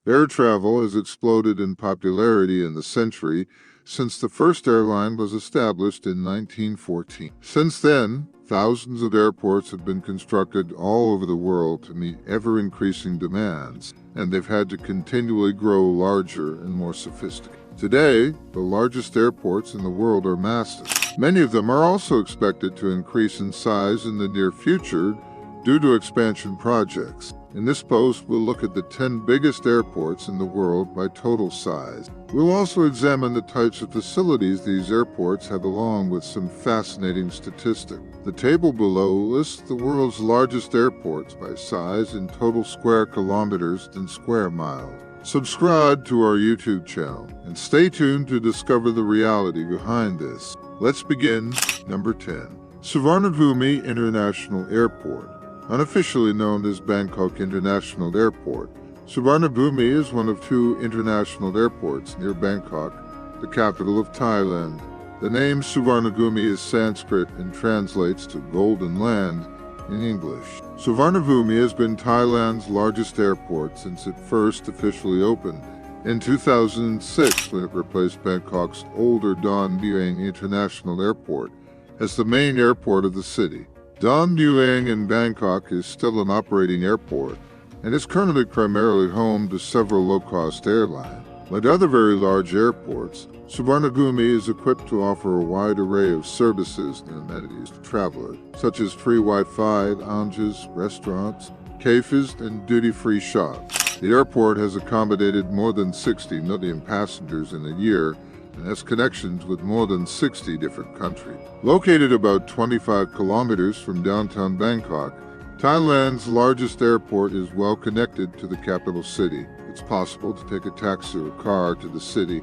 Air travel has exploded in popularity in the century since the first airline was established in 1914. Since then, thousands of airports have been constructed all over the world to meet ever-increasing demands, and they've had to continually grow larger and more sophisticated. Today, the largest airports in the world are massive. Many of them are also expected to increase in size in the near future due to expansion projects. In this post, we'll look at the 10 biggest airports in the world by total size. We'll also examine the types of facilities these airports have along with some fascinating statistics. The table below lists the world's largest airports by size in total square kilometers and square miles. Subscribe to our YouTube channel and stay tuned to discover the reality behind this. Let's begin. Number 10. Suvarnabhumi International Airport. Unofficially known as Bangkok International Airport, Suvarnabhumi is one of two international airports near Bangkok, the capital of Thailand. The name Suvarnabhumi is Sanskrit and translates to Golden Land in English. Suvarnabhumi has been Thailand's largest airport since it first officially opened in 2006 when it replaced Bangkok's older Don Mueang International Airport as the main airport of the city. Don Mueang in Bangkok is still an operating airport and is currently primarily home to several low-cost airlines. Like other very large airports, Suvarnabhumi is equipped to offer a wide array of services and amenities to travelers, such as free Wi-Fi, lounges, restaurants, cafes, and duty-free shops. The airport has accommodated more than 60 million passengers in a year and has connections with more than 60 different countries. Located about 25 kilometers from downtown Bangkok, Thailand's largest airport is well connected to the capital city. It's possible to take a taxi or car to the city,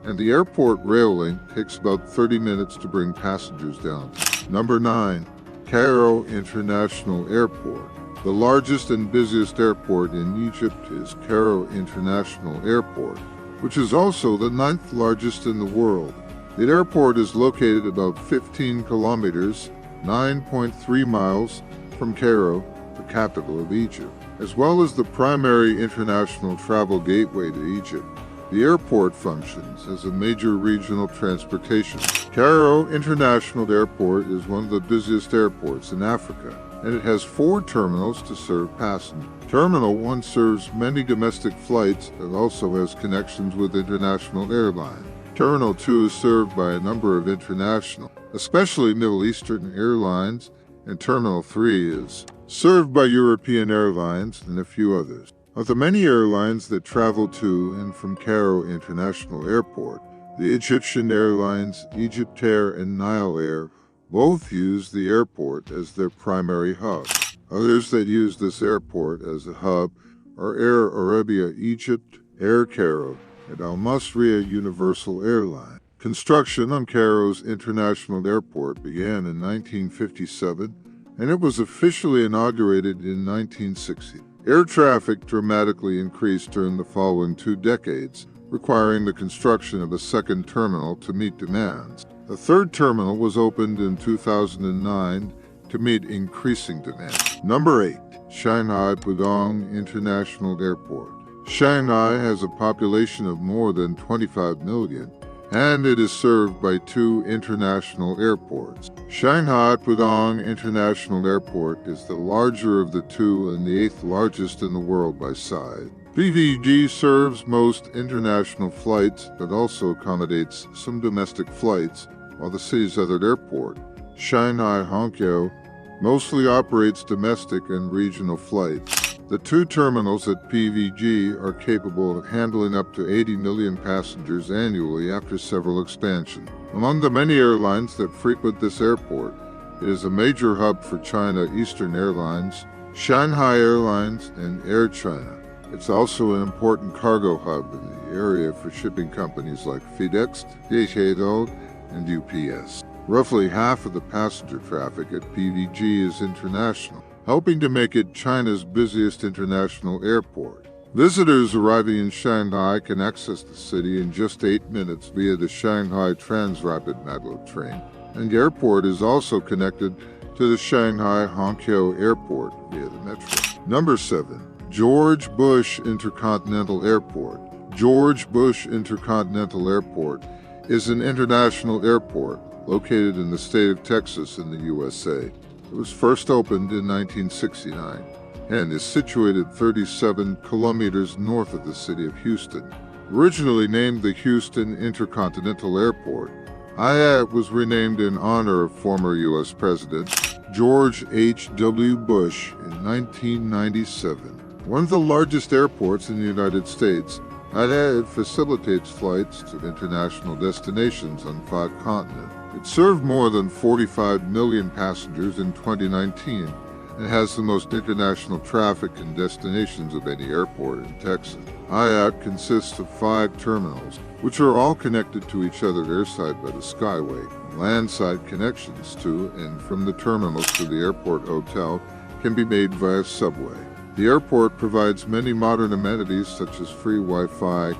and the airport rail link takes about 30 minutes to bring passengers down. Number 9. Cairo International Airport. The largest and busiest airport in Egypt is Cairo International Airport, which is also the 9th largest in the world. The airport is located about 15 kilometers, 9.3 miles from Cairo, the capital of Egypt, as well as the primary international travel gateway to Egypt. The airport functions as a major regional transportation. Cairo International Airport is one of the busiest airports in Africa, and it has 4 terminals to serve passengers. Terminal 1 serves many domestic flights and also has connections with international airlines. Terminal 2 is served by a number of international, especially Middle Eastern airlines, and Terminal 3 is served by European airlines and a few others. Of the many airlines that travel to and from Cairo International Airport, the Egyptian Airlines, Egyptair, and Nile Air both use the airport as their primary hub. Others that use this airport as a hub are Air Arabia Egypt, Air Cairo, and Al Masriya Universal Airlines. Construction on Cairo's International Airport began in 1957, and it was officially inaugurated in 1960. Air traffic dramatically increased during the following 2 decades, requiring the construction of a second terminal to meet demands. A third terminal was opened in 2009 to meet increasing demand. Number 8. Shanghai Pudong International Airport. Shanghai has a population of more than 25 million, and it is served by 2 international airports. Shanghai Pudong International Airport is the larger of the 2 and the 8th largest in the world by size. PVG serves most international flights, but also accommodates some domestic flights, while the city's other airport, Shanghai Hongqiao, mostly operates domestic and regional flights. The 2 terminals at PVG are capable of handling up to 80 million passengers annually after several expansions. Among the many airlines that frequent this airport, it is a major hub for China Eastern Airlines, Shanghai Airlines, and Air China. It's also an important cargo hub in the area for shipping companies like FedEx, DHL, and UPS. Roughly half of the passenger traffic at PVG is international, helping to make it China's busiest international airport. Visitors arriving in Shanghai can access the city in just 8 minutes via the Shanghai Transrapid Metro train, and the airport is also connected to the Shanghai Hongqiao Airport via the metro. Number 7. George Bush Intercontinental Airport. George Bush Intercontinental Airport is an international airport located in the state of Texas in the USA. It was first opened in 1969 and is situated 37 kilometers north of the city of Houston. Originally named the Houston Intercontinental Airport, it was renamed in honor of former U.S. President George H.W. Bush in 1997. One of the largest airports in the United States, it facilitates flights to international destinations on 5 continents. It served more than 45 million passengers in 2019 and has the most international traffic and destinations of any airport in Texas. IAT consists of 5 terminals, which are all connected to each other airside by the Skyway. Landside connections to and from the terminals to the airport hotel can be made via subway. The airport provides many modern amenities such as free Wi-Fi,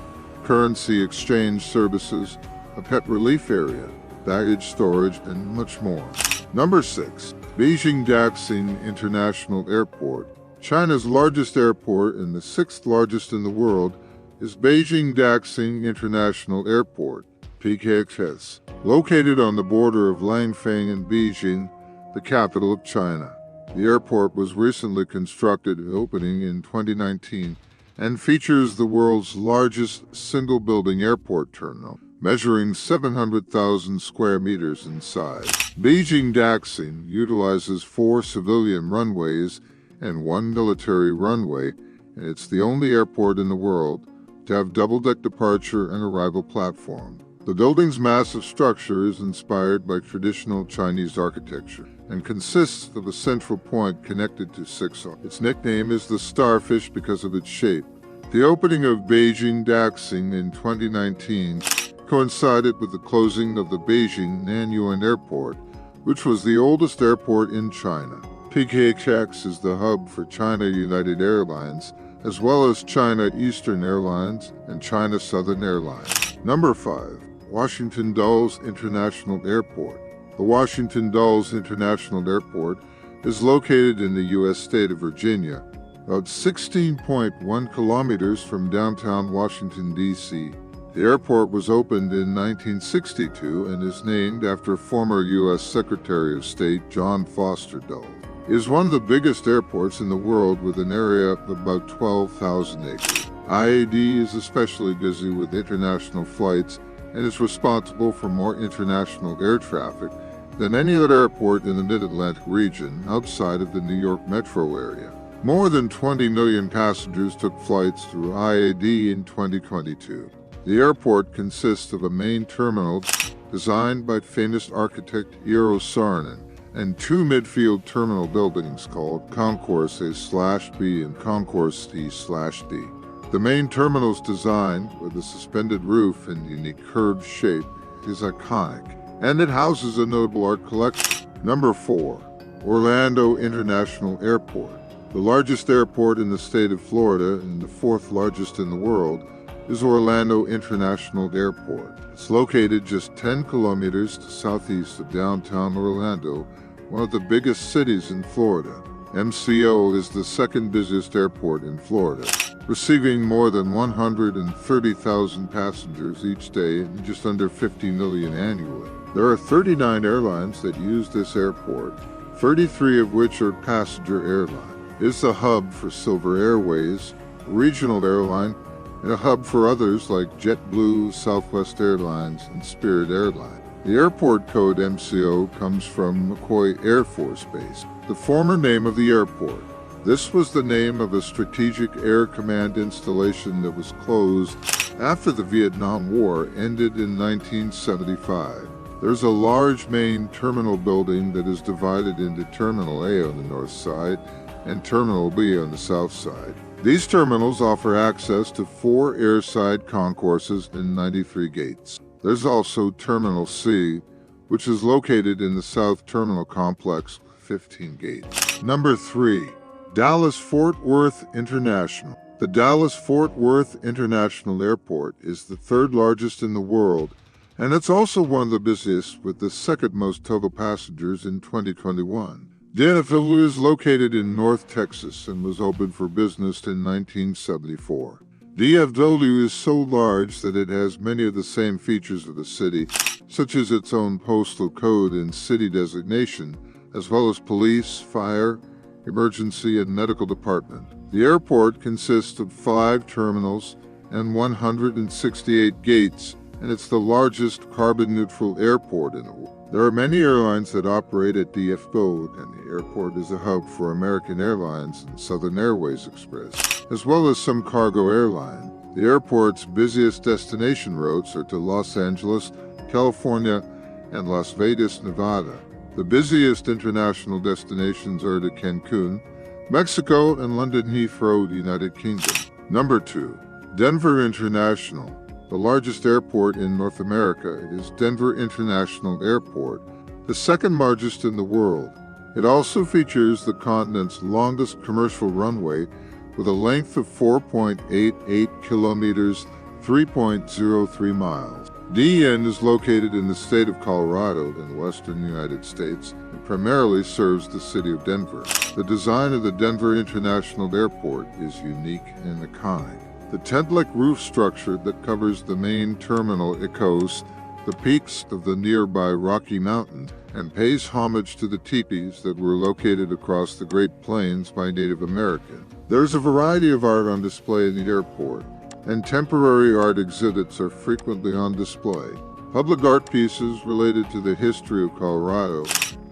currency exchange services, a pet relief area, baggage storage, and much more. Number 6. Beijing Daxing International Airport. China's largest airport and the 6th largest in the world is Beijing Daxing International Airport, PKXS, located on the border of Langfang and Beijing, the capital of China. The airport was recently constructed, opening in 2019, and features the world's largest single-building airport terminal, measuring 700,000 square meters in size. Beijing Daxing utilizes 4 civilian runways and 1 military runway, and it's the only airport in the world to have double-deck departure and arrival platform. The building's massive structure is inspired by traditional Chinese architecture and consists of a central point connected to 6 arms. Its nickname is the Starfish because of its shape. The opening of Beijing Daxing in 2019 coincided with the closing of the Beijing Nanyuan Airport, which was the oldest airport in China. PKXS is the hub for China United Airlines, as well as China Eastern Airlines and China Southern Airlines. Number 5. Washington Dulles International Airport. The Washington Dulles International Airport is located in the U.S. state of Virginia, about 16.1 kilometers from downtown Washington, D.C. The airport was opened in 1962 and is named after former U.S. Secretary of State John Foster Dulles. It is one of the biggest airports in the world with an area of about 12,000 acres. IAD is especially busy with international flights and is responsible for more international air traffic than any other airport in the Mid-Atlantic region outside of the New York metro area. More than 20 million passengers took flights through IAD in 2022. The airport consists of a main terminal designed by famous architect Eero Saarinen and 2 midfield terminal buildings called Concourse A/B and Concourse D/D. The main terminal's design, with a suspended roof and unique curved shape, is iconic, and it houses a notable art collection. Number 4. Orlando International Airport. The largest airport in the state of Florida and the 4th largest in the world is Orlando International Airport. It's located just 10 kilometers to southeast of downtown Orlando, one of the biggest cities in Florida. MCO is the 2nd busiest airport in Florida, receiving more than 130,000 passengers each day and just under 50 million annually. There are 39 airlines that use this airport, 33 of which are passenger airlines. It's a hub for Silver Airways, a regional airline, and a hub for others like JetBlue, Southwest Airlines, and Spirit Airlines. The airport code MCO comes from McCoy Air Force Base, the former name of the airport. This was the name of a strategic air command installation that was closed after the Vietnam War ended in 1975. There's a large main terminal building that is divided into Terminal A on the north side and Terminal B on the south side. These terminals offer access to 4 airside concourses and 93 gates. There's also Terminal C, which is located in the South Terminal Complex with 15 gates. Number 3. Dallas-Fort Worth International. The Dallas-Fort Worth International Airport is the 3rd largest in the world, and it's also one of the busiest with the 2nd most total passengers in 2021. DFW is located in North Texas and was opened for business in 1974. DFW is so large that it has many of the same features of the city, such as its own postal code and city designation, as well as police, fire, emergency, and medical department. The airport consists of 5 terminals and 168 gates, and it's the largest carbon-neutral airport in the world. There are many airlines that operate at DFW, and the airport is a hub for American Airlines and Southern Airways Express, as well as some cargo airline. The airport's busiest destination routes are to Los Angeles, California, and Las Vegas, Nevada. The busiest international destinations are to Cancun, Mexico, and London Heathrow, United Kingdom. Number 2. Denver International. The largest airport in North America, it is Denver International Airport, the second largest in the world. It also features the continent's longest commercial runway with a length of 4.88 kilometers, 3.03 miles. DEN is located in the state of Colorado in the western United States and primarily serves the city of Denver. The design of the Denver International Airport is unique and iconic. The tent-like roof structure that covers the main terminal echoes the peaks of the nearby Rocky Mountains and pays homage to the teepees that were located across the Great Plains by Native Americans. There's a variety of art on display in the airport, and temporary art exhibits are frequently on display. Public art pieces related to the history of Colorado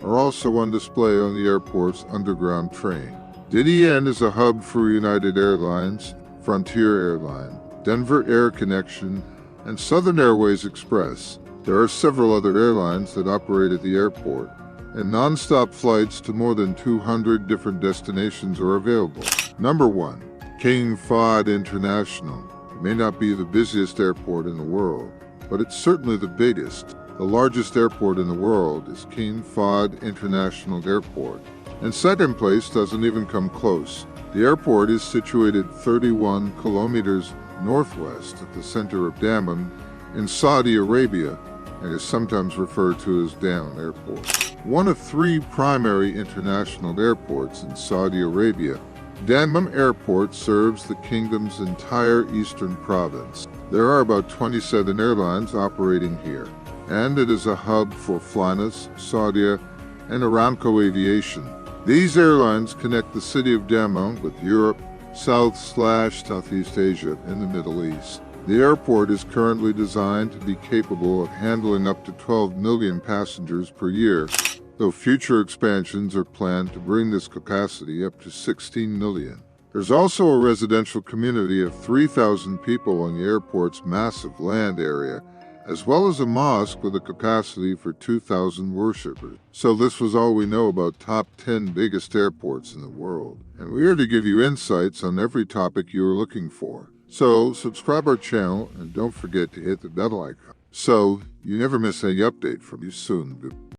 are also on display on the airport's underground train. DEN is a hub for United Airlines, Frontier Airline, Denver Air Connection, and Southern Airways Express. There are several other airlines that operate at the airport, and non-stop flights to more than 200 different destinations are available. Number 1. King Fahd International. It may not be the busiest airport in the world, but it's certainly the biggest. The largest airport in the world is King Fahd International Airport, and second place doesn't even come close. The airport is situated 31 kilometers northwest at the center of Dammam in Saudi Arabia and is sometimes referred to as Dammam Airport. One of 3 primary international airports in Saudi Arabia, Dammam Airport serves the kingdom's entire eastern province. There are about 27 airlines operating here, and it is a hub for Flynas, Saudia, and Aramco Aviation. These airlines connect the city of Dammam with Europe, Southeast Asia, and the Middle East. The airport is currently designed to be capable of handling up to 12 million passengers per year, though future expansions are planned to bring this capacity up to 16 million. There's also a residential community of 3,000 people on the airport's massive land area, as well as a mosque with a capacity for 2,000 worshippers. So this was all we know about top 10 biggest airports in the world. And we are to give you insights on every topic you are looking for. So subscribe our channel and don't forget to hit the bell icon so you never miss any update from you soon.